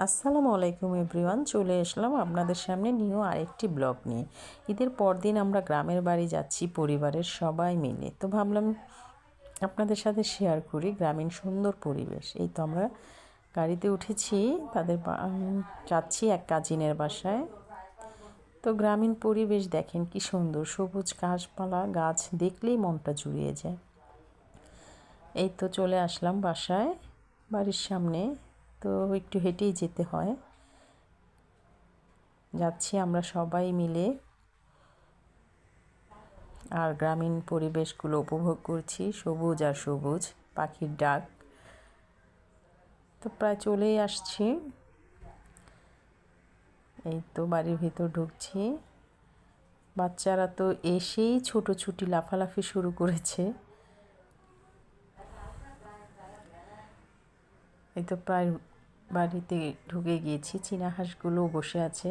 আসসালামু আলাইকুম এভরিওয়ান, চলে আসলাম আপনাদের সামনে নিউ আরেকটি ব্লগ নিয়ে। ঈদের পরদিন আমরা গ্রামের বাড়ি যাচ্ছি পরিবারের সবাই মিলে। তো ভাবলাম আপনাদের সাথে শেয়ার করি গ্রামীণ সুন্দর পরিবেশ। এই তো আমরা গাড়িতে উঠেছি, যাচ্ছি এক কাজিনের বাসায়। তো গ্রামীণ পরিবেশ দেখেন কি সুন্দর, সবুজ গাছপালা, গাছ দেখলেই মনটা জুড়িয়ে যায়। এই তো চলে আসলাম বাসায়, বাড়ির সামনে। তো একটু হেঁটেই যেতে হয়। যাচ্ছি আমরা সবাই মিলে, আর গ্রামীণ পরিবেশগুলো উপভোগ করছি। সবুজ আর সবুজ, পাখির ডাক। তো প্রায় চলেই আসছি। এই তো বাড়ির ভিতর ঢুকছি। বাচ্চারা তো এসেই ছোটোছুটি লাফালাফি শুরু করেছে। এই তো প্রায় বাড়িতে ঢুকে গিয়েছি। চীনা হাঁসগুলোও বসে আছে।